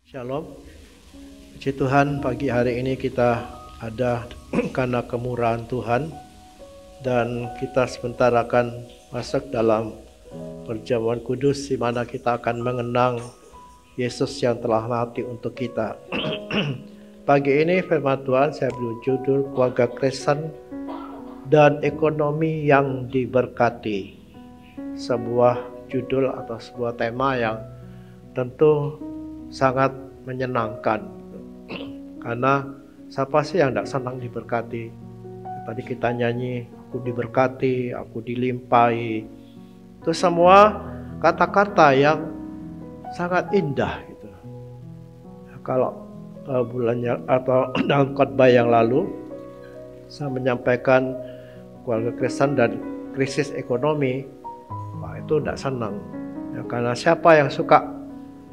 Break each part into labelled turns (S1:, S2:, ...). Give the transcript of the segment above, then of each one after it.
S1: Shalom, puji Tuhan pagi hari ini kita ada karena kemurahan Tuhan dan kita sebentar akan masuk dalam perjamuan kudus di mana kita akan mengenang Yesus yang telah mati untuk kita. Pagi ini firman Tuhan saya beri judul keluarga Kristen dan ekonomi yang diberkati. Sebuah judul atau sebuah tema yang tentu sangat menyenangkan, karena siapa sih yang tidak senang diberkati? Tadi kita nyanyi, aku diberkati, aku dilimpahi. Itu semua kata-kata yang sangat indah gitu. Kalau bulannya atau dalam khotbah yang lalu saya menyampaikan keluarga Kristen dan krisis ekonomi, itu tidak senang ya, karena siapa yang suka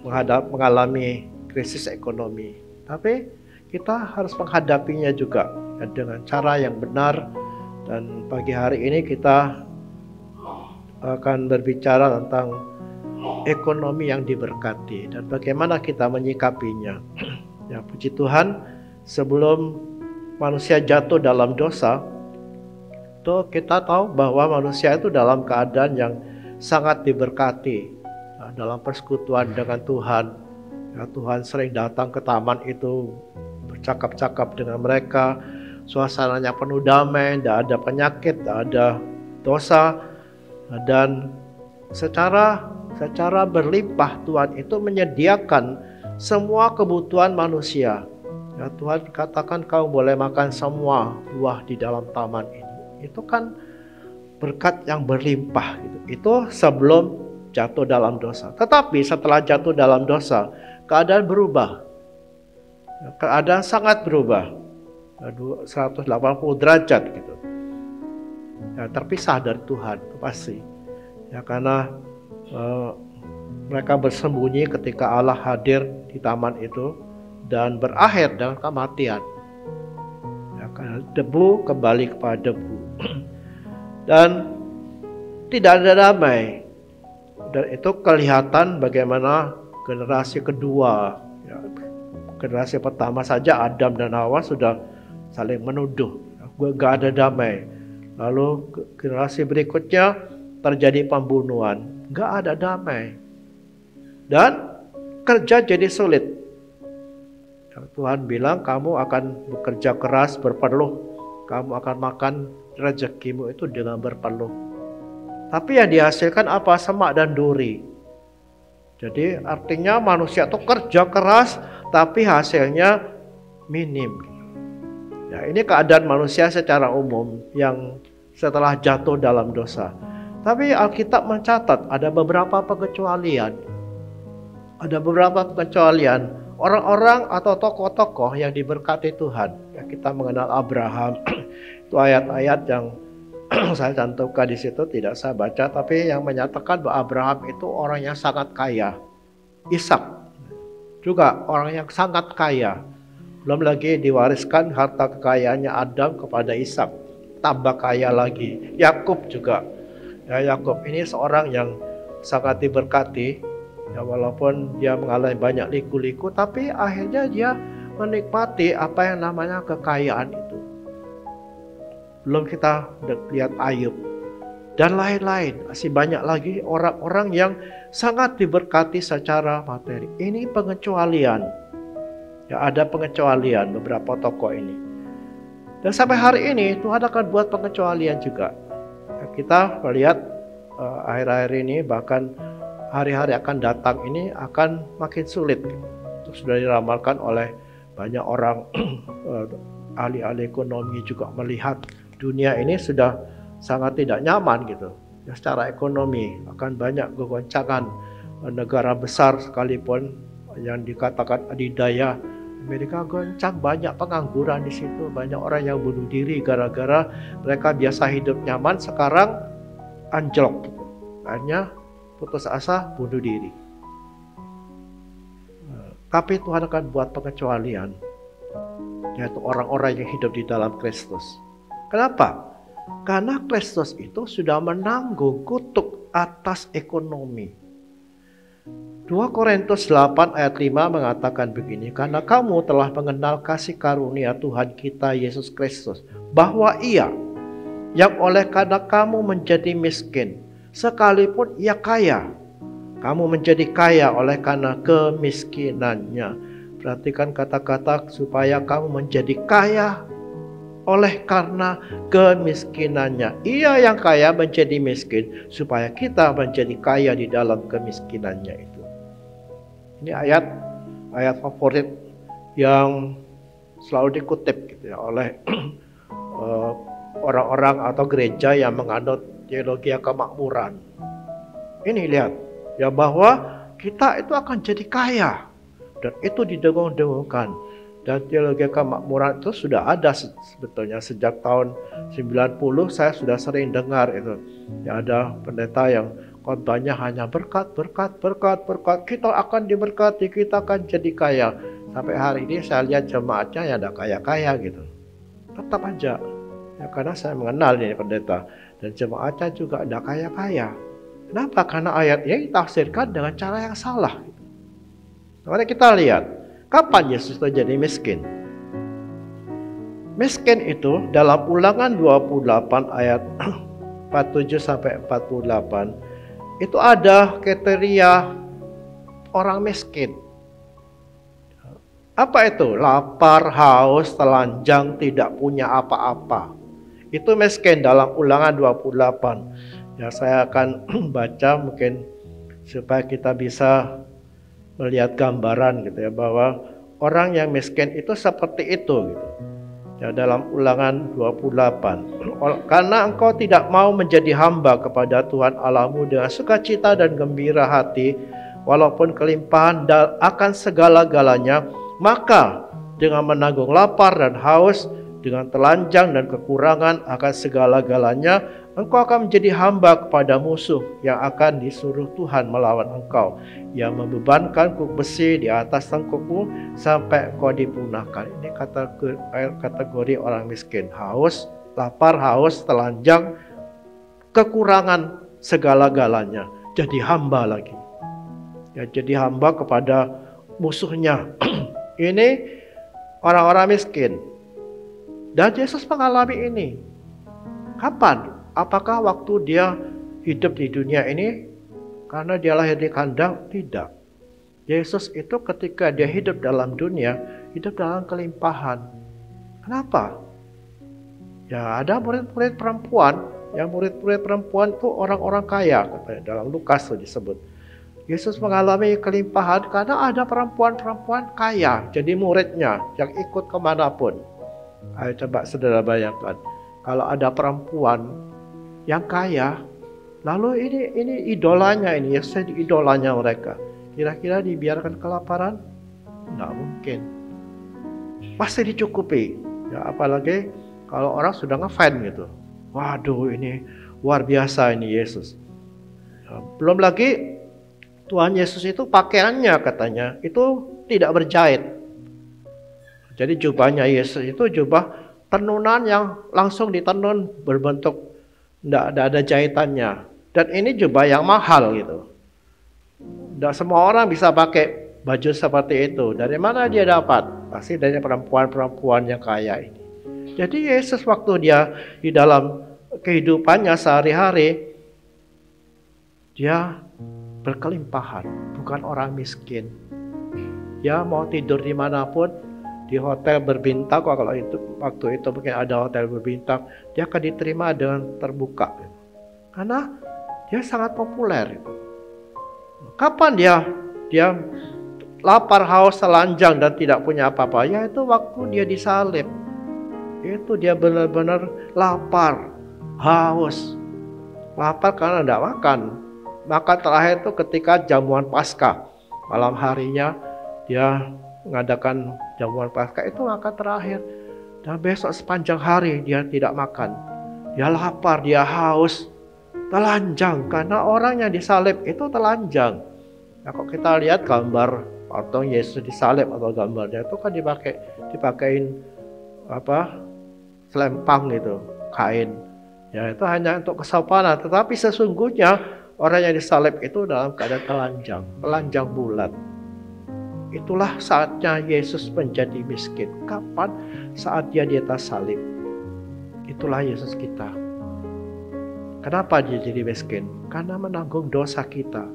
S1: mengalami krisis ekonomi, tapi kita harus menghadapinya juga ya, dengan cara yang benar. Dan pagi hari ini kita akan berbicara tentang ekonomi yang diberkati dan bagaimana kita menyikapinya. Ya, puji Tuhan, sebelum manusia jatuh dalam dosa, itu kita tahu bahwa manusia itu dalam keadaan yang sangat diberkati. Dalam persekutuan dengan Tuhan ya, Tuhan sering datang ke taman itu, bercakap-cakap dengan mereka, suasananya penuh damai, tidak ada penyakit, tidak ada dosa, dan secara berlimpah Tuhan itu menyediakan semua kebutuhan manusia ya. Tuhan katakan kau boleh makan semua buah di dalam taman ini. Itu kan berkat yang berlimpah gitu. Itu sebelum jatuh dalam dosa. Tetapi setelah jatuh dalam dosa, keadaan berubah. Keadaan sangat berubah. 180 derajat gitu. Ya, terpisah dari Tuhan, itu pasti. Ya, karena mereka bersembunyi ketika Allah hadir di taman itu dan berakhir dengan kematian. Ya, karena debu kembali kepada debu. Dan tidak ada damai. Dan itu kelihatan bagaimana generasi kedua ya, generasi pertama saja Adam dan Hawa sudah saling menuduh, gak ada damai. Lalu generasi berikutnya terjadi pembunuhan, gak ada damai. Dan kerja jadi sulit. Tuhan bilang kamu akan bekerja keras, berpeluh, kamu akan makan rezekimu itu dengan berpeluh. Tapi yang dihasilkan apa? Semak dan duri. Jadi artinya manusia itu kerja keras tapi hasilnya minim. Ya, ini keadaan manusia secara umum yang setelah jatuh dalam dosa. Tapi Alkitab mencatat ada beberapa pengecualian. Ada beberapa pengecualian orang-orang atau tokoh-tokoh yang diberkati Tuhan. Ya, kita mengenal Abraham. Itu ayat-ayat yang saya cantumkan di situ, tidak saya baca, tapi yang menyatakan bahwa Abraham itu orang yang sangat kaya. Ishak juga orang yang sangat kaya. Belum lagi diwariskan harta kekayaannya Adam kepada Ishak, tambah kaya lagi. Yakub juga. Ya, Yakub ini seorang yang sangat diberkati. Ya, walaupun dia mengalami banyak liku-liku, tapi akhirnya dia menikmati apa yang namanya kekayaan itu. Belum kita lihat Ayub dan lain-lain, masih banyak lagi orang-orang yang sangat diberkati secara materi. Ini pengecualian. Ya, ada pengecualian beberapa tokoh ini. Dan sampai hari ini Tuhan akan buat pengecualian juga. Ya, kita melihat akhir-akhir ini, bahkan hari-hari akan datang ini akan makin sulit. Itu sudah diramalkan oleh banyak orang. Ahli-ahli ekonomi juga melihat dunia ini sudah sangat tidak nyaman gitu. Ya, secara ekonomi akan banyak kegoncangan. Negara besar sekalipun yang dikatakan adidaya, Amerika goncang, banyak pengangguran di situ, banyak orang yang bunuh diri gara-gara mereka biasa hidup nyaman sekarang anjlok. Akhirnya putus asa, bunuh diri. Tapi Tuhan akan buat pengecualian, yaitu orang-orang yang hidup di dalam Kristus. Kenapa? Karena Kristus itu sudah menanggung kutuk atas ekonomi. 2 Korintus 8 ayat 5 mengatakan begini, karena kamu telah mengenal kasih karunia Tuhan kita Yesus Kristus, bahwa Ia yang oleh karena kamu menjadi miskin, sekalipun Ia kaya, kamu menjadi kaya oleh karena kemiskinannya. Perhatikan kata-kata, supaya kamu menjadi kaya oleh karena kemiskinannya. Ia yang kaya menjadi miskin, supaya kita menjadi kaya di dalam kemiskinannya itu. Ini ayat favorit yang selalu dikutip gitu ya, oleh orang-orang atau gereja yang menganut teologi kemakmuran. Ini lihat ya, bahwa kita itu akan jadi kaya, dan itu didengung-dengungkan. Dan teologi kemakmuran itu sudah ada sebetulnya sejak tahun 90. Saya sudah sering dengar itu ya, ada pendeta yang khotbahnya hanya berkat. Kita akan diberkati, kita akan jadi kaya. Sampai hari ini saya lihat jemaatnya ya ada kaya-kaya gitu. Tetap aja ya, karena saya mengenal ini pendeta, dan jemaatnya juga ada kaya-kaya. Kenapa? Karena ayatnya ditafsirkan dengan cara yang salah. Mari kita lihat, kapan Yesus itu jadi miskin? Miskin itu dalam Ulangan 28 ayat 47 sampai 48 itu ada kriteria orang miskin. Apa itu? Lapar, haus, telanjang, tidak punya apa-apa. Itu miskin dalam Ulangan 28. Ya, saya akan baca mungkin supaya kita bisa melihat gambaran gitu ya, bahwa orang yang miskin itu seperti itu gitu. Ya, dalam Ulangan 28. Karena engkau tidak mau menjadi hamba kepada Tuhan Allahmu dengan sukacita dan gembira hati, walaupun kelimpahan akan segala-galanya, maka dengan menanggung lapar dan haus, dengan telanjang dan kekurangan akan segala-galanya, engkau akan menjadi hamba kepada musuh yang akan disuruh Tuhan melawan engkau, yang membebankan kuk besi di atas tengkukmu sampai kau dipunahkan. Ini kategori orang miskin. Haus, lapar, haus, telanjang, kekurangan segala-galanya. Jadi hamba lagi. Ya, jadi hamba kepada musuhnya. Ini orang-orang miskin. Dan Yesus mengalami ini. Kapan? Apakah waktu dia hidup di dunia ini karena dia lahir di kandang? Tidak. Yesus itu ketika dia hidup dalam dunia, hidup dalam kelimpahan. Kenapa? Ya, ada murid-murid perempuan. Yang murid-murid perempuan itu orang-orang kaya, katanya dalam Lukas itu disebut. Yesus mengalami kelimpahan karena ada perempuan-perempuan kaya jadi muridnya yang ikut kemanapun. Ayo coba saudara bayangkan, kalau ada perempuan yang kaya, lalu ini idolanya, ini Yesus idolanya mereka. Kira-kira dibiarkan kelaparan? Tidak mungkin. Pasti dicukupi. Ya, apalagi kalau orang sudah ngefan gitu. Waduh, ini luar biasa ini Yesus. Ya, belum lagi Tuhan Yesus itu pakaiannya katanya itu tidak berjahit. Jadi jubahnya Yesus itu jubah tenunan yang langsung ditenun berbentuk, tidak ada jahitannya. Dan ini jubah yang mahal gitu. Tidak semua orang bisa pakai baju seperti itu. Dari mana dia dapat? Pasti dari perempuan-perempuan yang kaya ini. Jadi Yesus waktu dia di dalam kehidupannya sehari-hari, dia berkelimpahan, bukan orang miskin. Dia mau tidur dimanapun, di hotel berbintang, kalau itu waktu itu mungkin ada hotel berbintang, dia akan diterima dengan terbuka, karena dia sangat populer. Kapan dia lapar, haus, telanjang dan tidak punya apa-apa? Yaitu waktu dia disalib. Itu dia benar-benar lapar, haus, lapar karena tidak makan. Maka terakhir itu ketika jamuan Paskah, malam harinya dia mengadakan jamuan Paskah, itu makan terakhir. Dan besok sepanjang hari dia tidak makan. Dia lapar, dia haus, telanjang. Karena orang yang disalib itu telanjang. Nah, kalau kita lihat gambar atau Yesus disalib atau gambarnya itu kan dipakein selempang gitu, kain. Ya, itu hanya untuk kesopanan. Tetapi sesungguhnya orang yang disalib itu dalam keadaan telanjang bulat. Itulah saatnya Yesus menjadi miskin. Kapan? Saat dia di atas salib. Itulah Yesus kita. Kenapa dia jadi miskin? Karena menanggung dosa kita.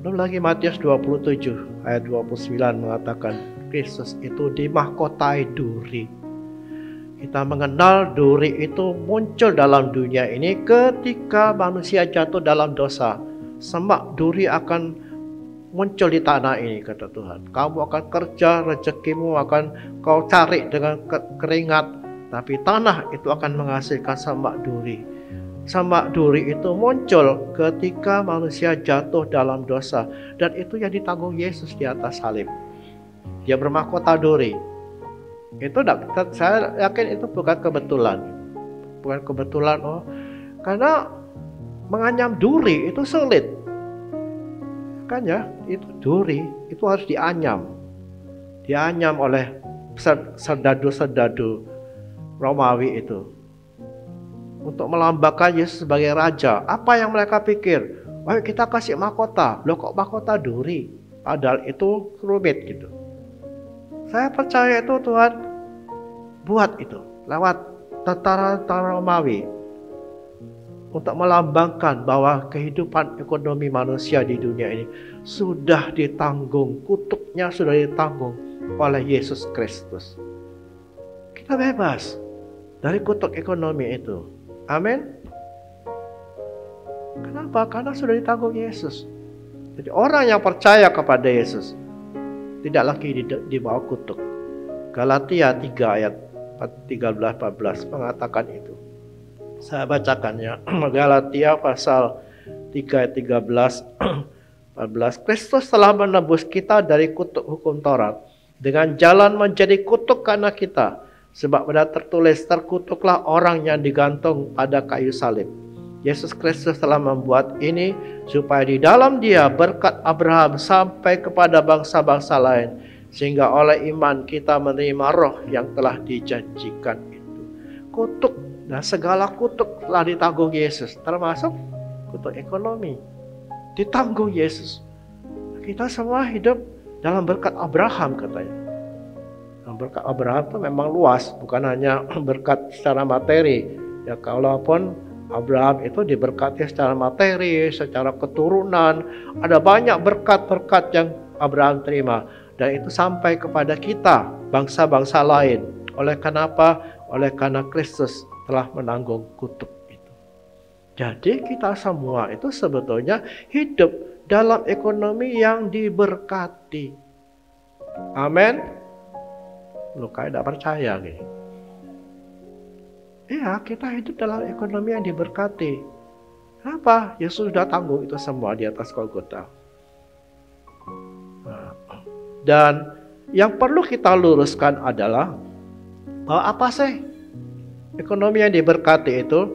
S1: Belum lagi Matius 27 ayat 29 mengatakan Kristus itu dimahkotai duri. Kita mengenal duri itu muncul dalam dunia ini ketika manusia jatuh dalam dosa. Semak duri akan muncul di tanah ini, kata Tuhan. Kamu akan kerja, rezekimu akan kau cari dengan keringat, tapi tanah itu akan menghasilkan semak duri. Semak duri itu muncul ketika manusia jatuh dalam dosa, dan itu yang ditanggung Yesus di atas salib. Dia bermahkota duri. Itu saya yakin itu bukan kebetulan. Bukan kebetulan, karena menganyam duri itu sulit. Kan ya, itu duri itu harus dianyam. Dianyam oleh serdadu-serdadu Romawi itu. Untuk melambangkan Yesus sebagai raja. Apa yang mereka pikir? Ayo kita kasih mahkota. Loh kok mahkota duri? Padahal itu rumit gitu. Saya percaya itu Tuhan buat itu lewat tentara Romawi untuk melambangkan bahwa kehidupan ekonomi manusia di dunia ini sudah ditanggung, kutuknya sudah ditanggung oleh Yesus Kristus. Kita bebas dari kutuk ekonomi itu. Amin. Kenapa? Karena sudah ditanggung Yesus. Jadi orang yang percaya kepada Yesus tidak lagi di bawah kutuk. Galatia 3 ayat 13-14 mengatakan itu. Saya bacakannya. Galatia pasal 3 ayat 13-14. Kristus telah menebus kita dari kutuk hukum Taurat dengan jalan menjadi kutuk karena kita. Sebab pada tertulis, terkutuklah orang yang digantung pada kayu salib. Yesus Kristus telah membuat ini supaya di dalam Dia berkat Abraham sampai kepada bangsa-bangsa lain, sehingga oleh iman kita menerima roh yang telah dijanjikan itu. Kutuk dan segala kutuk telah ditanggung Yesus, termasuk kutuk ekonomi. Ditanggung Yesus. Kita semua hidup dalam berkat Abraham katanya. Berkat Abraham itu memang luas, bukan hanya berkat secara materi. Ya kalaupun Abraham itu diberkati secara materi, secara keturunan, ada banyak berkat-berkat yang Abraham terima, dan itu sampai kepada kita, bangsa-bangsa lain. Oleh kenapa? Oleh karena Kristus telah menanggung kutuk itu. Jadi kita semua itu sebetulnya hidup dalam ekonomi yang diberkati. Amin. Lu kayak tidak percaya gitu. Iya, kita hidup dalam ekonomi yang diberkati. Kenapa? Yesus sudah tanggung itu semua di atas Golgota. Dan yang perlu kita luruskan adalah bahwa apa sih ekonomi yang diberkati itu?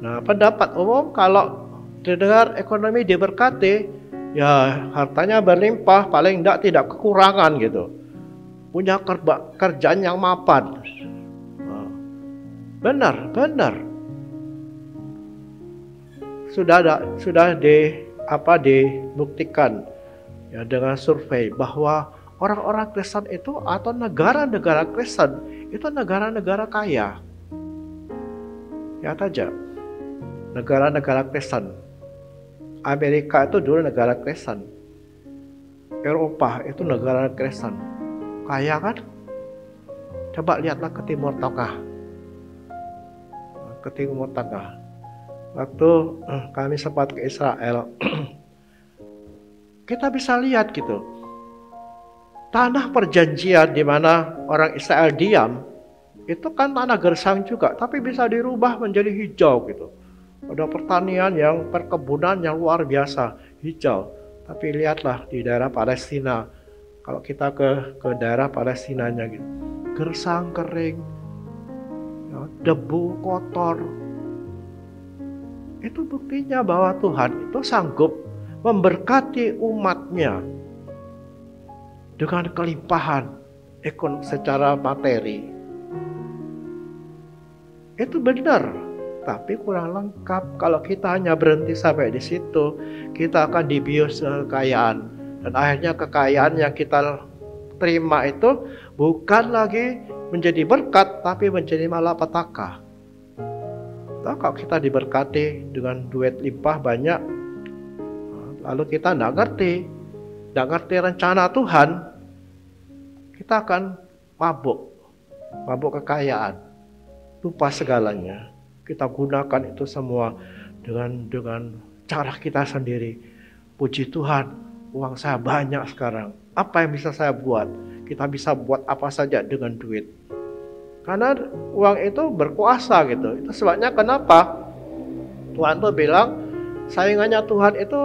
S1: Nah, pendapat umum kalau didengar ekonomi diberkati, ya hartanya berlimpah, paling tidak kekurangan gitu. Punya kerjaan yang mapan. Benar. Sudah dibuktikan ya dengan survei bahwa orang-orang Kristen itu atau negara-negara Kristen itu negara-negara kaya. Lihat aja. Negara-negara Kristen. Amerika itu dulu negara Kristen. Eropa itu negara Kristen. Kaya kan? Coba lihatlah ke Timur Tengah. Ke Timur Tengah. Waktu kami sempat ke Israel, kita bisa lihat gitu. Tanah perjanjian di mana orang Israel diam, itu kan tanah gersang juga, tapi bisa dirubah menjadi hijau gitu. Ada pertanian yang perkebunan yang luar biasa, hijau. Tapi lihatlah di daerah Palestina. Kalau kita ke daerah Palestinanya gitu, gersang kering, ya, debu kotor. Itu buktinya bahwa Tuhan itu sanggup memberkati umatnya dengan kelimpahan secara materi. Itu benar. tapi kurang lengkap. Kalau kita hanya berhenti sampai di situ, kita akan dibius kekayaan. Dan akhirnya kekayaan yang kita terima itu bukan lagi menjadi berkat, tapi menjadi malapetaka. Kalau kita diberkati dengan duit limpah banyak, lalu kita tidak ngerti rencana Tuhan, kita akan mabuk kekayaan, lupa segalanya. Kita gunakan itu semua dengan cara kita sendiri. Puji Tuhan, uang saya banyak sekarang. Apa yang bisa saya buat? Kita bisa buat apa saja dengan duit. Karena uang itu berkuasa gitu. Itu sebabnya kenapa Tuhan tuh bilang saingannya Tuhan itu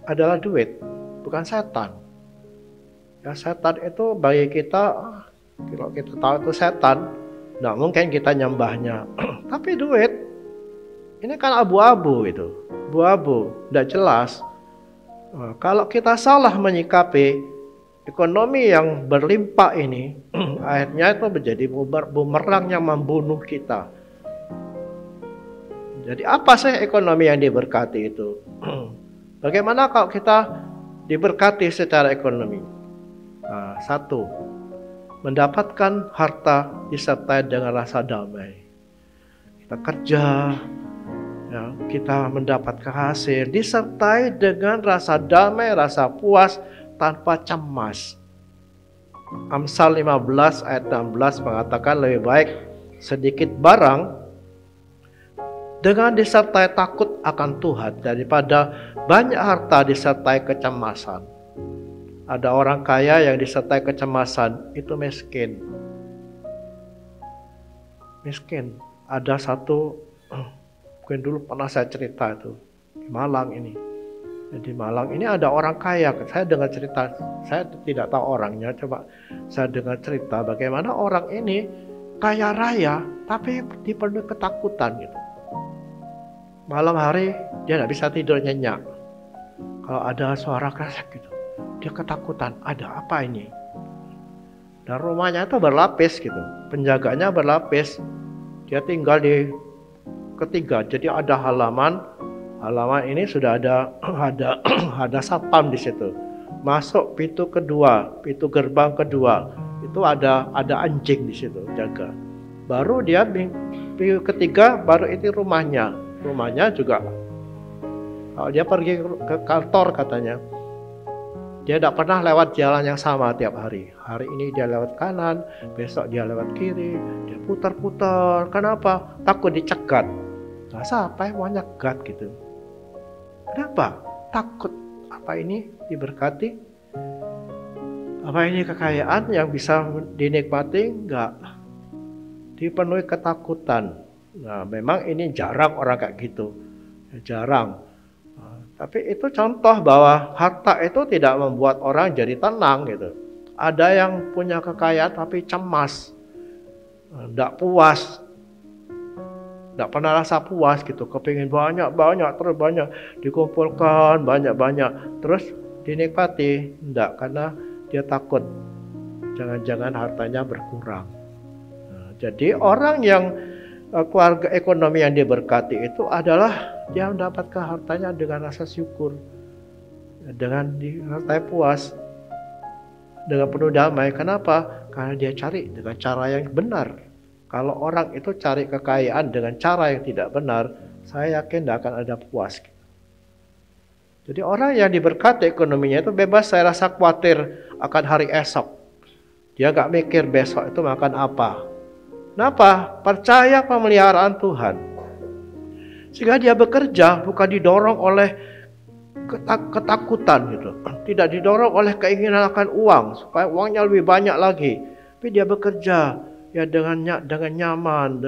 S1: adalah duit, bukan setan. Ya, setan itu bagi kita, kalau kita tahu itu setan, nggak mungkin kita nyembahnya. Tapi duit, ini kan abu-abu itu, abu-abu, nggak jelas. Kalau kita salah menyikapi ekonomi yang berlimpah ini, akhirnya itu menjadi bumerang yang membunuh kita. Jadi apa sih ekonomi yang diberkati itu? Bagaimana kalau kita diberkati secara ekonomi? Satu, mendapatkan harta disertai dengan rasa damai. Kita kerja, ya, kita mendapatkan hasil disertai dengan rasa damai, rasa puas, tanpa cemas. Amsal 15 ayat 16 mengatakan lebih baik sedikit barang dengan disertai takut akan Tuhan daripada banyak harta disertai kecemasan. Ada orang kaya yang disertai kecemasan, itu miskin. Ada satu, mungkin dulu pernah saya cerita itu di Malang ini. Di Malang ini ada orang kaya. Saya dengar cerita, saya tidak tahu orangnya, coba saya dengar cerita bagaimana orang ini kaya raya tapi dipenuhi ketakutan gitu. Malam hari dia tidak bisa tidur nyenyak. Kalau ada suara kresek gitu, dia ketakutan, ada apa ini? Dan rumahnya itu berlapis gitu, penjaganya berlapis. Dia tinggal di ketiga, jadi ada halaman ini sudah ada satpam di situ. Masuk pintu kedua, pintu gerbang kedua, itu ada anjing di situ jaga. Baru dia pintu ketiga, baru itu rumahnya juga. Kalau dia pergi ke kantor katanya, dia tidak pernah lewat jalan yang sama tiap hari. Hari ini dia lewat kanan, besok dia lewat kiri, dia putar-putar. Kenapa? Takut dicegat. Nah, siapa yang mau nyegat gitu? Kenapa? Takut. Apa ini diberkati? Apa ini kekayaan yang bisa dinikmati? Enggak. Dipenuhi ketakutan. Nah, memang ini jarang orang kayak gitu. Jarang. Tapi itu contoh bahwa harta itu tidak membuat orang jadi tenang gitu. Ada yang punya kekayaan tapi cemas, tidak puas, tidak pernah rasa puas gitu. Kepingin banyak, terus banyak dikumpulkan, banyak, terus dinikmati, tidak, karena dia takut jangan-jangan hartanya berkurang. Jadi orang yang keluarga ekonomi yang diberkati itu adalah dia mendapatkan hartanya dengan rasa syukur, dengan dirasai puas, dengan penuh damai. Kenapa? Karena dia cari dengan cara yang benar. Kalau orang itu cari kekayaan dengan cara yang tidak benar, saya yakin tidak akan ada puas. Jadi orang yang diberkati ekonominya itu bebas saya rasa khawatir akan hari esok. Dia gak mikir besok itu makan apa. Kenapa? Percaya pemeliharaan Tuhan. Sehingga dia bekerja bukan didorong oleh ketakutan gitu. Tidak didorong oleh keinginan akan uang supaya uangnya lebih banyak lagi. Tapi dia bekerja ya dengan nyaman,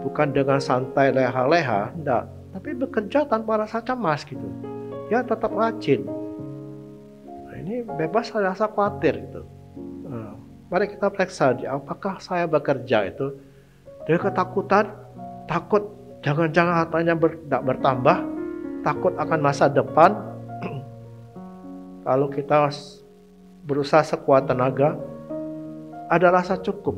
S1: bukan dengan santai leha-leha, enggak. Tapi bekerja tanpa rasa cemas gitu. Dia tetap rajin. Nah, ini bebas rasa khawatir gitu. Mari kita periksa, apakah saya bekerja itu dengan ketakutan, takut jangan-jangan hartanya tidak bertambah, takut akan masa depan. Kalau kita berusaha sekuat tenaga, ada rasa cukup.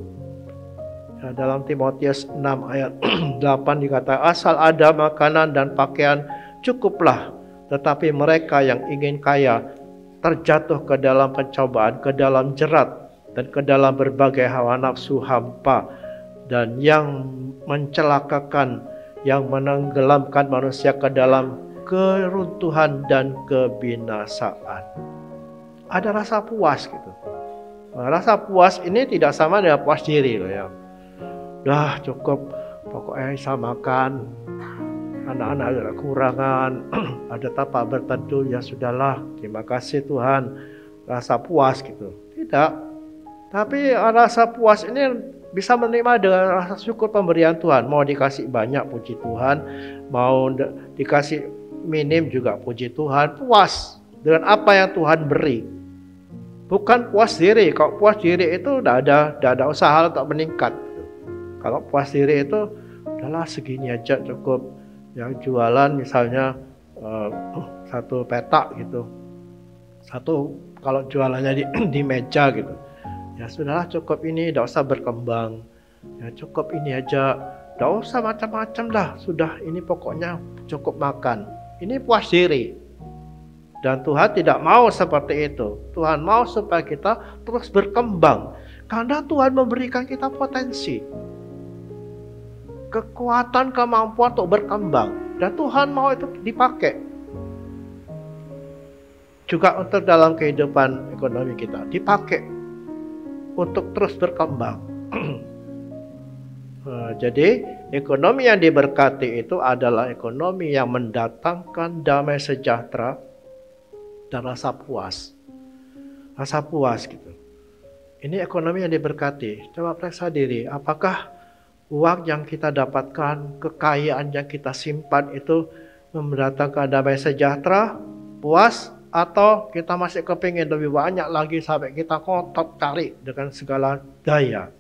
S1: Nah, dalam Timotius 6 ayat 8 dikatakan, asal ada makanan dan pakaian cukuplah. Tetapi mereka yang ingin kaya terjatuh ke dalam pencobaan, ke dalam jerat, dan ke dalam berbagai hawa nafsu hampa, dan yang mencelakakan, yang menenggelamkan manusia ke dalam keruntuhan dan kebinasaan. Ada rasa puas gitu. Nah, rasa puas ini tidak sama dengan puas diri loh ya. Dah cukup, pokoknya saya makan, anak-anak ada kekurangan, ada tapak berteduh, ya sudahlah, terima kasih Tuhan, rasa puas gitu. Tidak, tapi rasa puas ini bisa menerima dengan rasa syukur pemberian Tuhan. Mau dikasih banyak, puji Tuhan. Mau dikasih minim juga, puji Tuhan. Puas dengan apa yang Tuhan beri. Bukan puas diri. Kalau puas diri itu tidak ada usaha untuk meningkat. Kalau puas diri itu udahlah segini aja cukup. Yang jualan misalnya satu petak gitu. Satu kalau jualannya di meja gitu. Ya sudahlah cukup ini, tidak usah berkembang. Ya cukup ini aja, tidak usah macam-macam lah. Sudah ini pokoknya cukup makan. Ini puas diri. Dan Tuhan tidak mau seperti itu. Tuhan mau supaya kita terus berkembang. Karena Tuhan memberikan kita potensi. Kekuatan, kemampuan untuk berkembang. Dan Tuhan mau itu dipakai. Juga untuk dalam kehidupan ekonomi kita. Dipakai. Untuk terus berkembang. Jadi ekonomi yang diberkati itu adalah ekonomi yang mendatangkan damai sejahtera dan rasa puas. Rasa puas gitu. Ini ekonomi yang diberkati. Coba periksa diri, apakah uang yang kita dapatkan, kekayaan yang kita simpan itu mendatangkan damai sejahtera, puas, atau kita masih kepingin lebih banyak lagi sampai kita kotot cari dengan segala daya.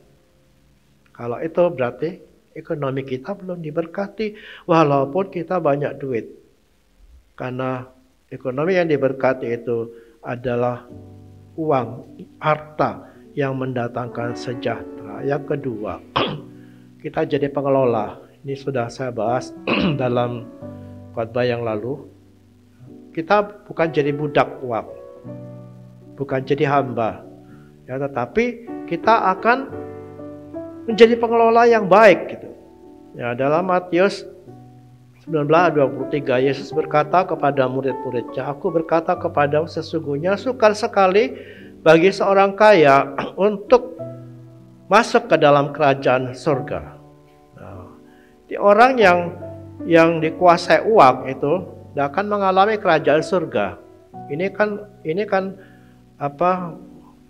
S1: Kalau itu berarti ekonomi kita belum diberkati walaupun kita banyak duit. Karena ekonomi yang diberkati itu adalah uang, harta yang mendatangkan sejahtera. Yang kedua, kita jadi pengelola. Ini sudah saya bahas dalam khotbah yang lalu. Kita bukan jadi budak uang, bukan jadi hamba, ya, tetapi kita akan menjadi pengelola yang baik gitu. Ya, dalam Matius 19:23 Yesus berkata kepada murid-muridnya, aku berkata kepadamu sesungguhnya sukar sekali bagi seorang kaya untuk masuk ke dalam kerajaan surga. Nah, di orang yang dikuasai uang itu tidak akan mengalami kerajaan surga. Ini kan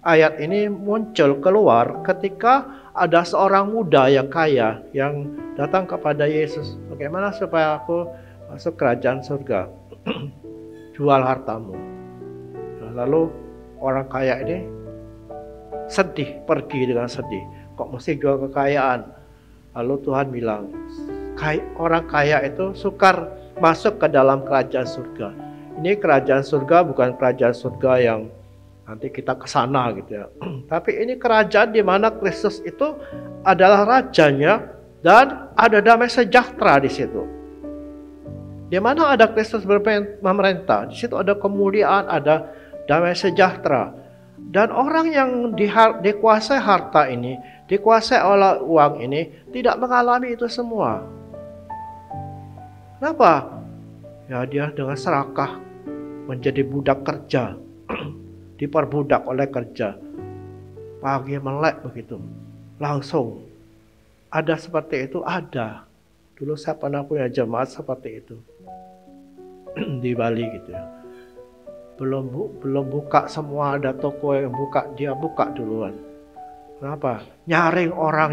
S1: ayat ini muncul keluar ketika ada seorang muda yang kaya yang datang kepada Yesus. Bagaimana supaya aku masuk kerajaan surga? Jual hartamu. Lalu orang kaya ini sedih, pergi dengan sedih. Kok mesti jual kekayaan? Lalu Tuhan bilang, orang kaya itu sukar masuk ke dalam kerajaan surga. Ini kerajaan surga bukan kerajaan surga yang nanti kita ke sana gitu ya. Tapi ini kerajaan di mana Kristus itu adalah rajanya dan ada damai sejahtera di situ. Di mana ada Kristus memerintah, di situ ada kemuliaan, ada damai sejahtera. Dan orang yang dikuasai harta ini, dikuasai oleh uang ini, tidak mengalami itu semua. Kenapa? Ya dia dengan serakah menjadi budak kerja. Diperbudak oleh kerja. Pagi melek begitu. Langsung. Ada seperti itu? Ada. Dulu saya pernah punya jemaat seperti itu. Di Bali gitu ya. Belum buka semua, ada toko yang buka, dia buka duluan. Kenapa? Nyaring orang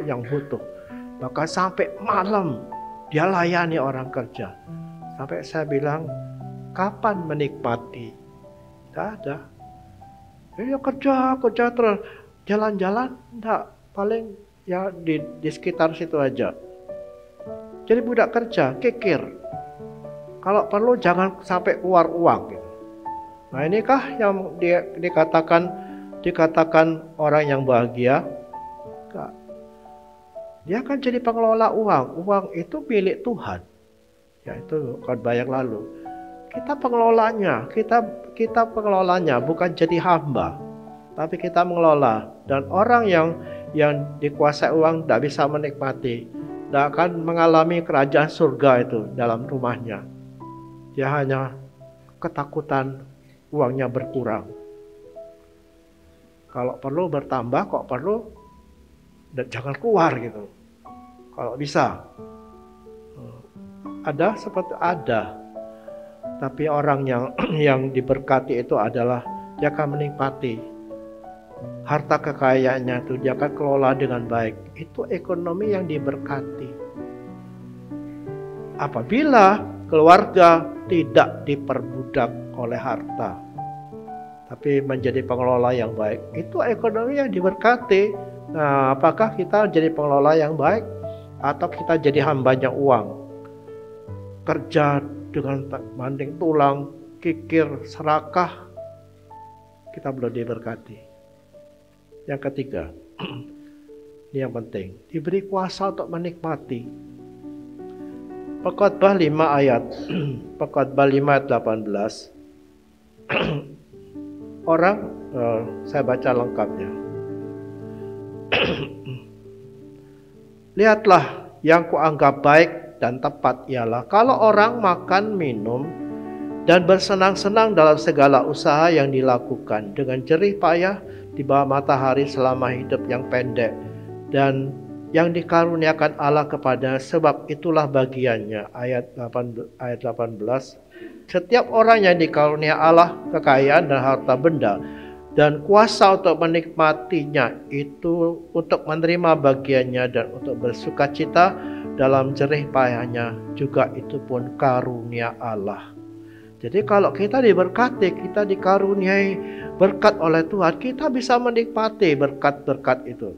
S1: yang butuh. Bahkan sampai malam dia layani orang kerja. Sampai saya bilang, kapan menikmati? Tidak ada. Ya kerja terus. Jalan-jalan, enggak. Paling ya di sekitar situ aja. Jadi budak kerja, kikir. Kalau perlu jangan sampai keluar uang. Gitu. Nah inikah yang dikatakan orang yang bahagia? Dia akan jadi pengelola uang. Uang itu milik Tuhan. Ya, itu khotbah yang lalu. Kita pengelolanya, kita pengelolanya, bukan jadi hamba, tapi kita mengelola. Dan orang yang dikuasai uang tidak bisa menikmati, tidak akan mengalami kerajaan surga itu dalam rumahnya. Dia hanya ketakutan uangnya berkurang. Kalau perlu bertambah, kok perlu jangan keluar gitu. Kalau bisa. Ada seperti ada. Tapi orang yang diberkati itu adalah dia akan menikmati harta kekayaannya itu, dia akan kelola dengan baik. Itu ekonomi yang diberkati. Apabila keluarga tidak diperbudak oleh harta, tapi menjadi pengelola yang baik, itu ekonomi yang diberkati. Nah, apakah kita jadi pengelola yang baik atau kita jadi hambanya uang? Kerja dengan banting tulang, kikir, serakah, kita belum diberkati. Yang ketiga, ini yang penting, diberi kuasa untuk menikmati. Pekotbah 5 ayat, Pekotbah 5 ayat 18. Orang, saya baca lengkapnya. Lihatlah, yang kuanggap baik dan tepat ialah kalau orang makan, minum, dan bersenang-senang dalam segala usaha yang dilakukan dengan jerih payah di bawah matahari selama hidup yang pendek, dan yang dikaruniakan Allah kepada, sebab itulah bagiannya. Ayat 18. Setiap orang yang dikarunia Allah kekayaan dan harta benda dan kuasa untuk menikmatinya, itu untuk menerima bagiannya dan untuk bersukacita dalam jerih payahnya, juga itu pun karunia Allah. Jadi kalau kita diberkati, kita dikaruniai berkat oleh Tuhan, kita bisa menikmati berkat-berkat itu.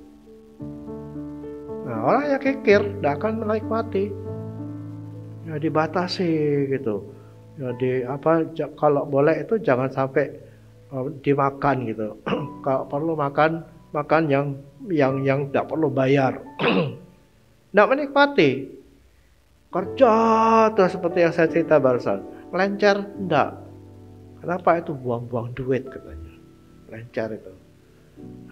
S1: Nah, orang yang kikir tidak akan menikmati. Ya dibatasi gitu. Ya kalau boleh itu jangan sampai dimakan gitu. Kalau perlu makan yang tidak perlu bayar. Tidak menikmati. Kerja terus seperti yang saya cerita barusan. Melencer, enggak. Kenapa? Itu buang-buang duit katanya. Melencer itu.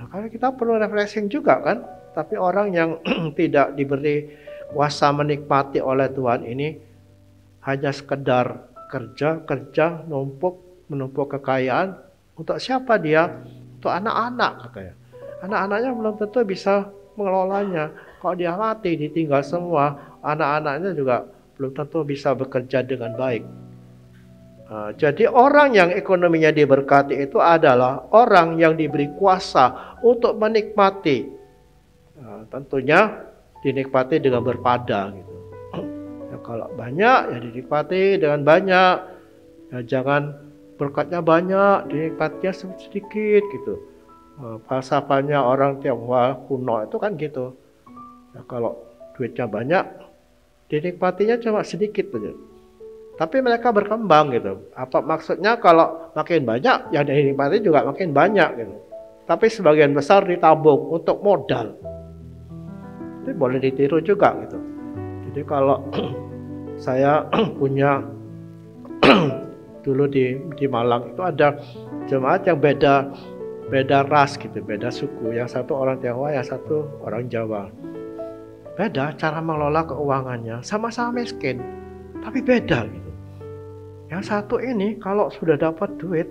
S1: Nah, karena kita perlu refreshing juga kan. Tapi orang yang tidak diberi kuasa menikmati oleh Tuhan ini hanya sekedar kerja, menumpuk kekayaan. Untuk siapa dia? Untuk anak-anak katanya. Anak-anaknya belum tentu bisa mengelolanya. Kalau dia mati, ditinggal semua, anak-anaknya juga belum tentu bisa bekerja dengan baik. Jadi orang yang ekonominya diberkati itu adalah orang yang diberi kuasa untuk menikmati. Tentunya dinikmati dengan berpada gitu. Ya, kalau banyak ya dinikmati dengan banyak. Ya, jangan berkatnya banyak, dinikmatinya sedikit gitu. Falsafahnya orang Tionghoa kuno itu kan gitu. Ya, kalau duitnya banyak, dinikmatinya cuma sedikit saja. Tapi mereka berkembang gitu. Apa maksudnya kalau makin banyak, ya dinikmati juga makin banyak gitu. Tapi sebagian besar ditabung untuk modal. Itu boleh ditiru juga gitu. Jadi kalau saya punya dulu di Malang itu ada jemaat yang beda ras gitu, beda suku. Yang satu orang Tionghoa, yang satu orang Jawa. Beda cara mengelola keuangannya, sama-sama miskin, tapi beda gitu. Yang satu ini kalau sudah dapat duit,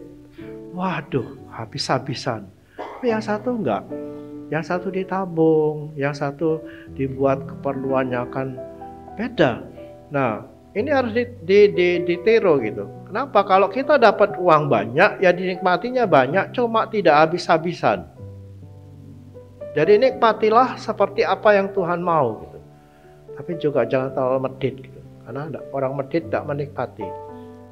S1: waduh, habis-habisan. Tapi yang satu enggak. Yang satu ditabung, yang satu dibuat keperluannya akan beda. Nah, ini harus ditiru gitu. Kenapa? Kalau kita dapat uang banyak, ya dinikmatinya banyak, cuma tidak habis-habisan. Jadi nikmatilah seperti apa yang Tuhan mau gitu. Tapi juga jangan terlalu medit gitu. Karena orang medit tidak menikmati.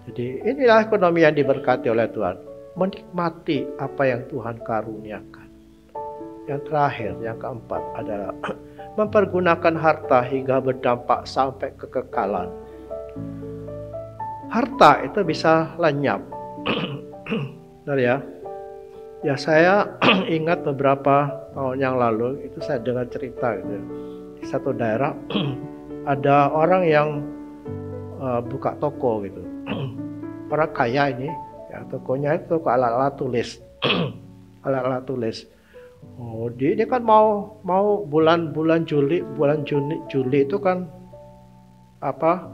S1: Jadi inilah ekonomi yang diberkati oleh Tuhan. Menikmati apa yang Tuhan karuniakan. Yang terakhir, yang keempat adalah mempergunakan harta hingga berdampak sampai kekekalan. Harta itu bisa lenyap. Benar ya? Ya saya ingat beberapa tahun yang lalu itu saya dengar cerita gitu. Di satu daerah ada orang yang buka toko gitu. Orang kaya ini, ya, tokonya itu toko alat-alat tulis, alat-alat tulis. Oh, dia kan mau bulan Juli itu kan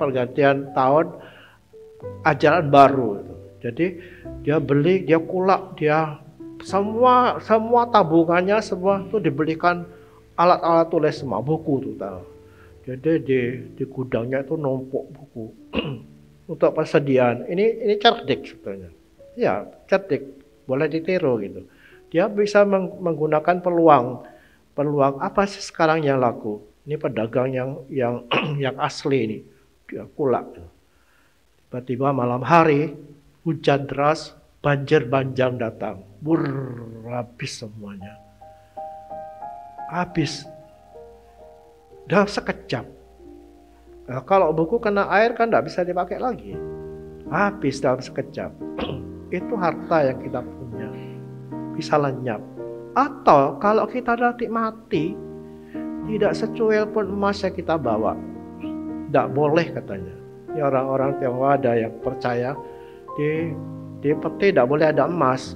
S1: pergantian tahun ajaran baru gitu. Jadi dia beli, dia kulak, dia semua tabungannya semua itu dibelikan alat-alat tulis semua, buku tuh tahu. Jadi di gudangnya itu numpuk buku untuk persediaan. Ini cerdik sebetulnya. Ya, cerdik, boleh ditiru gitu. Dia bisa menggunakan peluang apa sih sekarang yang laku. Ini pedagang yang asli ini, dia kulak. Tiba-tiba malam hari hujan deras, banjir bandang datang, habis semuanya, habis. Dalam sekejap. Nah, kalau buku kena air kan tidak bisa dipakai lagi. Habis dalam sekejap. Itu harta yang kita punya. Bisa lenyap. Atau kalau kita nanti mati, tidak secuil pun emas yang kita bawa. Tidak boleh katanya. Ini orang-orang Tionghoa ada yang percaya di peti tidak boleh ada emas.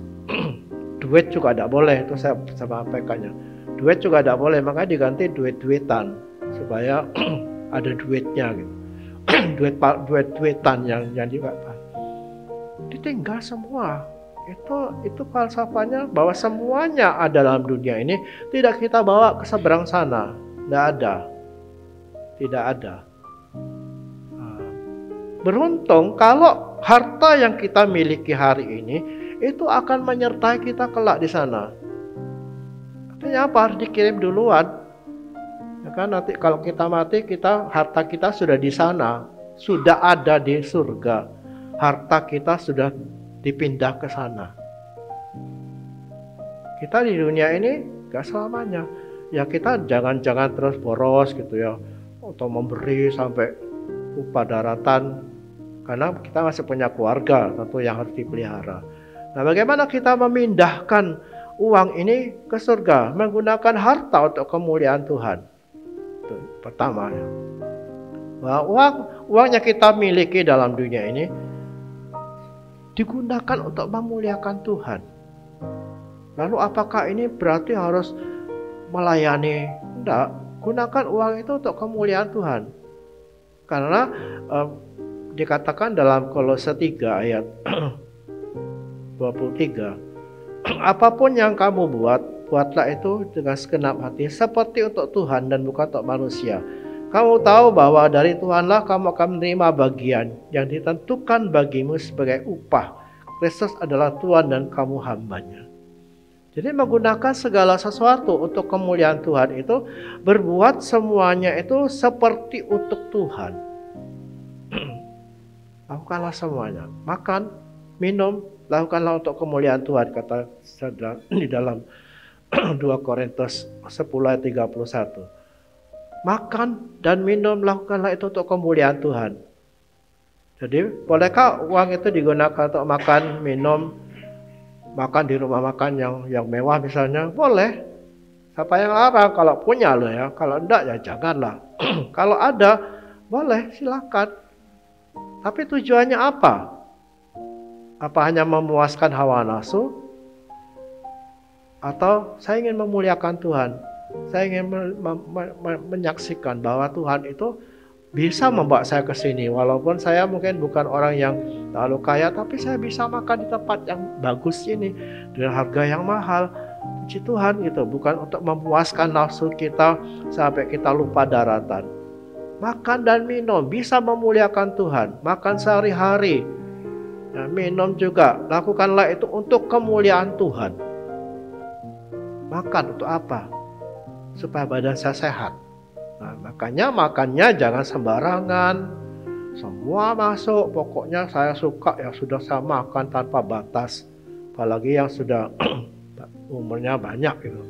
S1: Duit juga tidak boleh. Itu saya sampaikannya. Duit juga tidak boleh, makanya diganti duit-duitan supaya ada duitnya gitu. duitan yang dikatakan. Ditinggal semua. Itu falsafahnya bahwa semuanya ada dalam dunia ini, tidak kita bawa ke seberang sana. Tidak ada. Beruntung kalau harta yang kita miliki hari ini itu akan menyertai kita kelak di sana. Artinya apa? Harus dikirim duluan. Ya kan, nanti kalau kita mati, harta kita sudah di sana, sudah ada di surga. Harta kita sudah dipindah ke sana. Kita di dunia ini gak selamanya. Ya kita jangan terus boros gitu ya, atau memberi sampai upah daratan, karena kita masih punya keluarga tentu yang harus dipelihara. Nah, bagaimana kita memindahkan uang ini ke surga? Menggunakan harta untuk kemuliaan Tuhan. Itu pertama ya. Bahwa uang yang kita miliki dalam dunia ini digunakan untuk memuliakan Tuhan. Lalu apakah ini berarti harus melayani? Tidak. Gunakan uang itu untuk kemuliaan Tuhan. Karena dikatakan dalam Kolose 3 ayat 23, apapun yang kamu buatlah itu dengan segenap hati, seperti untuk Tuhan dan bukan untuk manusia. Kamu tahu bahwa dari Tuhanlah kamu akan menerima bagian yang ditentukan bagimu sebagai upah. Kristus adalah Tuhan dan kamu hambanya. Jadi menggunakan segala sesuatu untuk kemuliaan Tuhan itu, berbuat semuanya itu seperti untuk Tuhan. Lakukanlah semuanya. Makan, minum, lakukanlah untuk kemuliaan Tuhan, kata saudara di dalam 2 Korintus 10 ayat 31. Makan dan minum, lakukanlah itu untuk kemuliaan Tuhan. Jadi bolehkah uang itu digunakan untuk makan, minum, makan di rumah makan yang mewah misalnya? Boleh. Siapa yang larang? Kalau punya loh ya. Kalau enggak ya janganlah. Kalau ada, boleh, silakan. Tapi tujuannya apa? Apa hanya memuaskan hawa nafsu? Atau saya ingin memuliakan Tuhan? Saya ingin menyaksikan bahwa Tuhan itu bisa membawa saya ke sini. Walaupun saya mungkin bukan orang yang terlalu kaya, tapi saya bisa makan di tempat yang bagus ini dengan harga yang mahal. Puji Tuhan gitu. Bukan untuk memuaskan nafsu kita sampai kita lupa daratan. Makan dan minum bisa memuliakan Tuhan. Makan sehari-hari, ya, minum juga. Lakukanlah itu untuk kemuliaan Tuhan. Makan untuk apa? Supaya badan saya sehat. Nah, makanya makannya jangan sembarangan. Semua masuk, pokoknya saya suka ya sudah saya makan tanpa batas. Apalagi yang sudah umurnya banyak gitu.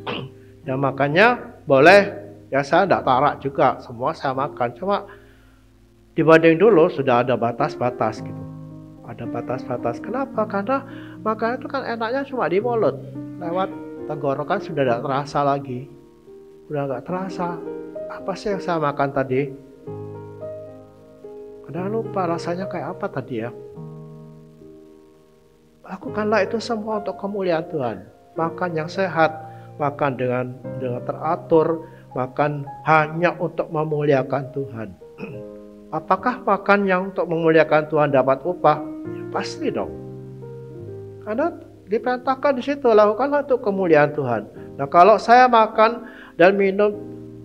S1: Ya makanya boleh. Ya saya tidak tarak juga, semua saya makan. Cuma dibanding dulu sudah ada batas-batas gitu. Ada batas-batas. Kenapa? Karena makan itu kan enaknya cuma di mulut. Lewat tenggorokan sudah tidak terasa lagi. Sudah nggak terasa. apa sih yang saya makan tadi? Kadang lupa rasanya kayak apa tadi ya. Lakukanlah itu semua untuk kemuliaan Tuhan. Makan yang sehat, makan dengan teratur, makan hanya untuk memuliakan Tuhan. Apakah makan yang untuk memuliakan Tuhan dapat upah? Ya, pasti dong. Karena diperintahkan di situ, lakukanlah untuk kemuliaan Tuhan. Nah, kalau saya makan dan minum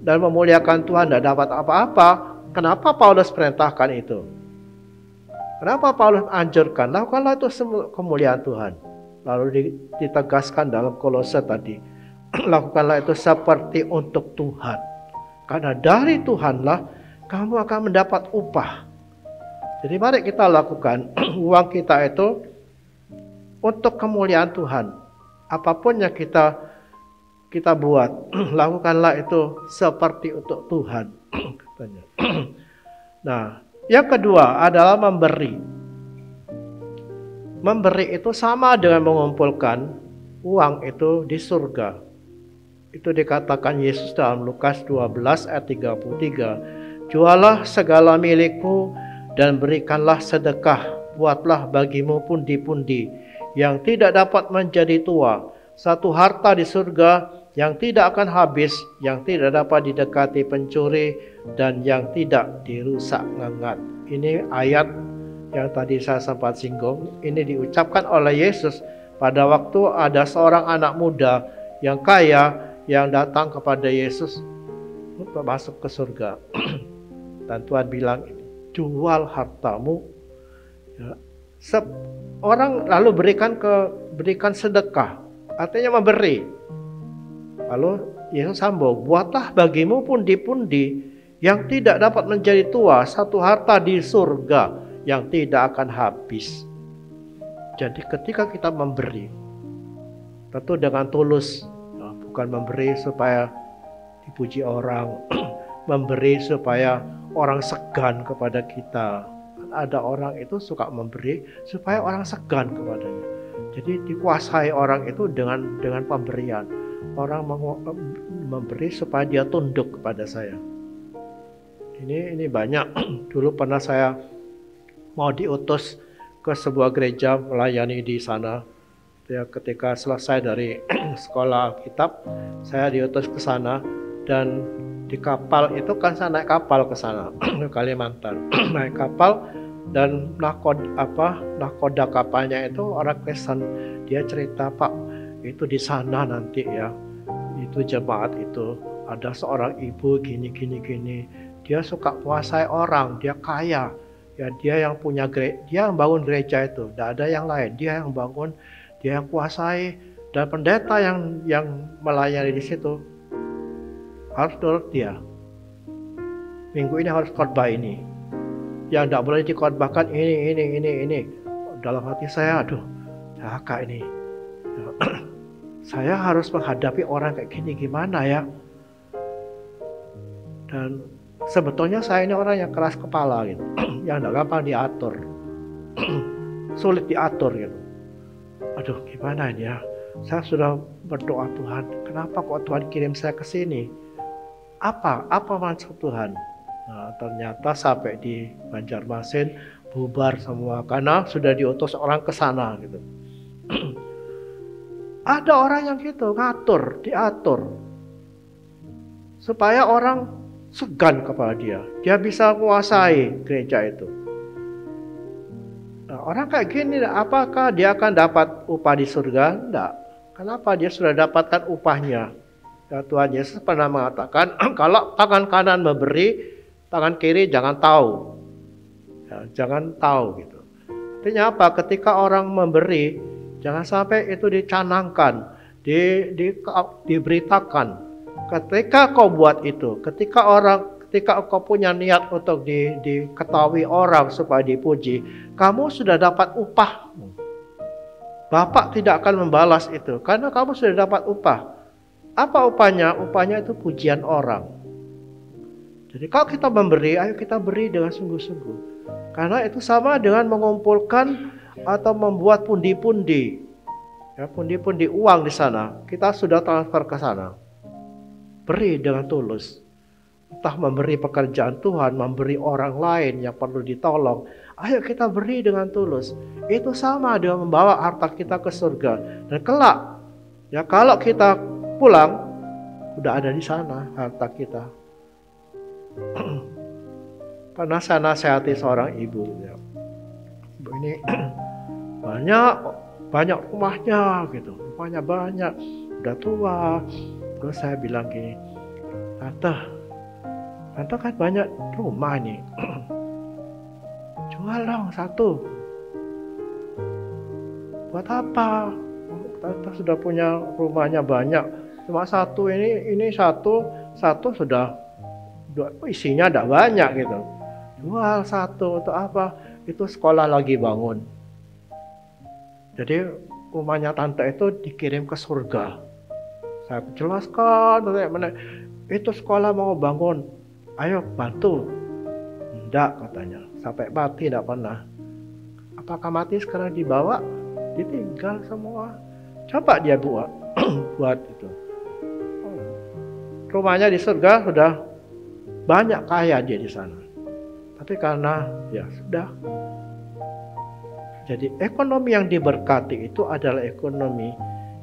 S1: dan memuliakan Tuhan tidak dapat apa-apa, kenapa Paulus perintahkan itu? Kenapa Paulus anjurkan? Lakukanlah itu semua kemuliaan Tuhan. Lalu ditegaskan dalam Kolose tadi, lakukanlah itu seperti untuk Tuhan. Karena dari Tuhanlah kamu akan mendapat upah. Jadi mari kita lakukan uang kita itu untuk kemuliaan Tuhan. Apapun yang kita buat, lakukanlah itu seperti untuk Tuhan. Katanya. Nah, yang kedua adalah memberi. Memberi itu sama dengan mengumpulkan uang itu di surga. Itu dikatakan Yesus dalam Lukas 12 ayat 33. Jualah segala milikmu dan berikanlah sedekah. Buatlah bagimu pundi-pundi yang tidak dapat menjadi tua. Satu harta di surga yang tidak akan habis, yang tidak dapat didekati pencuri, dan yang tidak dirusak ngengat. Ini ayat yang tadi saya sempat singgung. Ini diucapkan oleh Yesus pada waktu ada seorang anak muda yang kaya yang datang kepada Yesus untuk masuk ke surga. Dan Tuhan bilang, jual hartamu. Ya. Orang lalu berikan sedekah, artinya memberi. Lalu Yesus sambung, buatlah bagimu pundi-pundi yang tidak dapat menjadi tua, satu harta di surga yang tidak akan habis. Jadi ketika kita memberi, tentu dengan tulus, bukan memberi supaya dipuji orang, memberi supaya orang segan kepada kita. Ada orang itu suka memberi supaya orang segan kepadanya. Jadi dikuasai orang itu dengan pemberian. Orang memberi supaya dia tunduk kepada saya. Ini banyak. Dulu pernah saya mau diutus ke sebuah gereja melayani di sana. Ya, ketika selesai dari sekolah Alkitab, saya diutus ke sana dan di kapal itu kan saya naik kapal ke sana ke Kalimantan. Naik kapal dan nahkoda kapalnya itu orang Kristen. Dia cerita, Pak, itu di sana nanti ya, itu jemaat itu ada seorang ibu gini. Dia suka kuasai orang, dia kaya. Ya, dia yang punya dia yang bangun gereja itu, tidak ada yang lain. Dia yang bangun, dia yang kuasai, dan pendeta yang melayani di situ harus nurut dia. Minggu ini harus khotbah ini. Yang tidak boleh dikhotbahkan ini. Dalam hati saya, aduh, kak ini. Saya harus menghadapi orang kayak gini gimana ya? Dan sebetulnya saya ini orang yang keras kepala gitu, yang tidak gampang diatur, sulit diatur gitu. Aduh, gimana ini ya? Saya sudah berdoa, Tuhan, kenapa kok Tuhan kirim saya ke sini? Apa maksud Tuhan? Nah, ternyata sampai di Banjarmasin bubar semua karena sudah diutus orang ke sana gitu. Ada orang yang gitu diatur supaya orang segan kepada dia. Dia bisa menguasai gereja itu. Nah, orang kayak gini, apakah dia akan dapat upah di surga? Enggak. Kenapa? Dia sudah dapatkan upahnya. Ya, Tuhan Yesus pernah mengatakan, kalau tangan kanan memberi, tangan kiri jangan tahu. Ya, jangan tahu gitu. Artinya apa? Ketika orang memberi, jangan sampai itu dicanangkan, diberitakan. Ketika kau buat itu, ketika kau punya niat untuk diketahui orang supaya dipuji, kamu sudah dapat upahmu. Bapak tidak akan membalas itu, karena kamu sudah dapat upah. Apa upahnya? Upahnya itu pujian orang. Jadi kalau kita memberi, ayo kita beri dengan sungguh-sungguh. Karena itu sama dengan mengumpulkan atau membuat pundi-pundi. Ya, pundi-pundi uang di sana. Kita sudah transfer ke sana. Beri dengan tulus. entah memberi pekerjaan Tuhan, memberi orang lain yang perlu ditolong, ayo kita beri dengan tulus. Itu sama dengan membawa harta kita ke surga. Dan kelak, ya kalau kita pulang, udah ada di sana harta kita. Pernah saya nasihati seorang ibu, ya. Ibu ini banyak rumahnya gitu, rumahnya banyak, udah tua. Terus saya bilang gini, Tante kan banyak rumah nih, jual dong satu. Buat apa? Tante sudah punya rumahnya banyak, cuma satu ini satu sudah isinya tidak banyak gitu. Jual satu untuk apa? Itu sekolah lagi bangun. Jadi rumahnya tante itu dikirim ke surga. Saya jelaskan, itu sekolah mau bangun, ayo bantu. Enggak katanya, sampai mati tidak pernah. Apakah mati sekarang dibawa? Ditinggal semua. Coba dia buat itu. Rumahnya di surga sudah banyak kaya dia di sana. Tapi karena ya sudah. Jadi ekonomi yang diberkati itu adalah ekonomi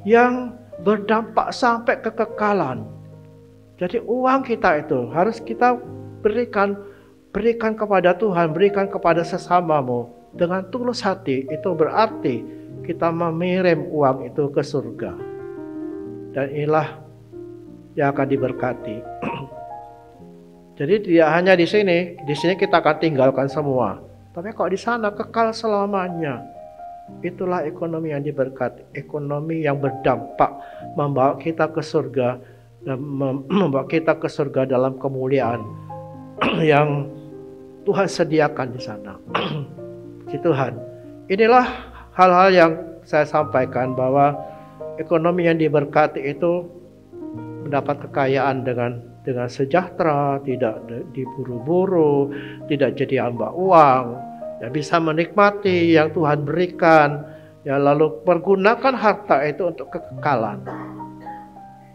S1: yang berdampak sampai kekekalan. Jadi uang kita itu harus kita berikan kepada Tuhan, berikan kepada sesamamu dengan tulus hati. Itu berarti kita mengirim uang itu ke surga. Dan inilah yang akan diberkati. Jadi tidak hanya di sini kita akan tinggalkan semua. Tapi kalau di sana kekal selamanya. Itulah ekonomi yang diberkati, ekonomi yang berdampak membawa kita ke surga dan membawa kita ke surga dalam kemuliaan yang Tuhan sediakan di sana. Puji Tuhan. Inilah hal-hal yang saya sampaikan bahwa ekonomi yang diberkati itu mendapat kekayaan dengan sejahtera, tidak diburu-buru, tidak jadi hamba uang, ya bisa menikmati yang Tuhan berikan, ya lalu pergunakan harta itu untuk kekekalan.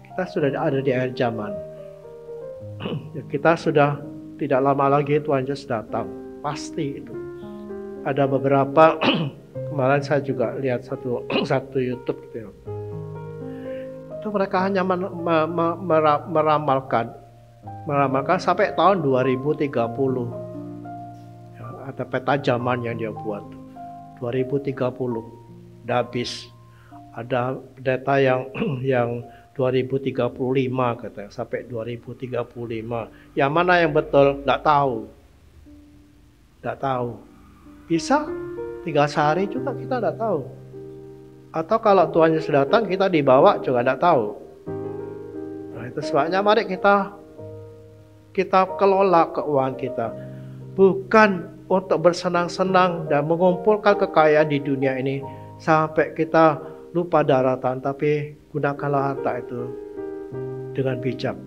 S1: Kita sudah ada di akhir zaman. Ya, kita sudah tidak lama lagi Tuhan Yesus datang, pasti itu. Ada beberapa kemarin saya juga lihat satu YouTube gitu ya. Itu mereka hanya meramalkan sampai tahun 2030. Ya, ada peta zaman yang dia buat. 2030 udah habis. Ada data yang 2035 katanya, sampai 2035. Yang mana yang betul? Enggak tahu. Bisa 3 sehari juga kita enggak tahu. Atau kalau Tuhan Yesus datang kita dibawa juga enggak tahu. Nah, itu sebabnya mari kita kelola keuangan kita. Bukan untuk bersenang-senang dan mengumpulkan kekayaan di dunia ini sampai kita lupa daratan, tapi gunakanlah harta itu dengan bijak.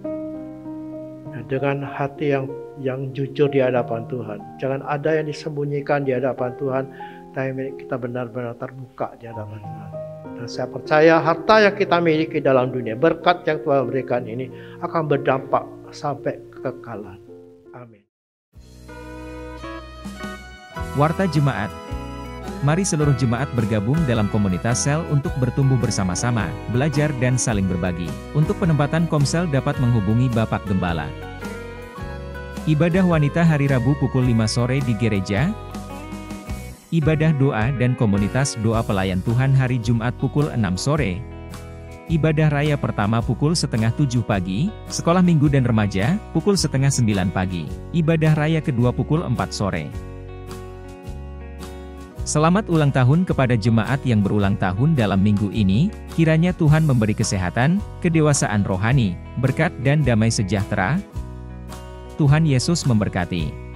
S1: Dengan hati yang jujur di hadapan Tuhan. Jangan ada yang disembunyikan di hadapan Tuhan, tapi kita benar-benar terbuka di hadapan Tuhan. Dan saya percaya harta yang kita miliki dalam dunia, berkat yang Tuhan berikan ini akan berdampak sampai kekekalan. Amin.
S2: Warta Jemaat. Mari seluruh jemaat bergabung dalam komunitas sel untuk bertumbuh bersama-sama, belajar dan saling berbagi. Untuk penempatan komsel dapat menghubungi Bapak Gembala. Ibadah wanita hari Rabu pukul 5 sore di gereja. Ibadah doa dan komunitas doa pelayan Tuhan hari Jumat pukul 6 sore. Ibadah raya pertama pukul 6:30 pagi, sekolah minggu dan remaja, pukul 8:30 pagi. Ibadah raya kedua pukul 4 sore. Selamat ulang tahun kepada jemaat yang berulang tahun dalam minggu ini, kiranya Tuhan memberi kesehatan, kedewasaan rohani, berkat dan damai sejahtera. Tuhan Yesus memberkati.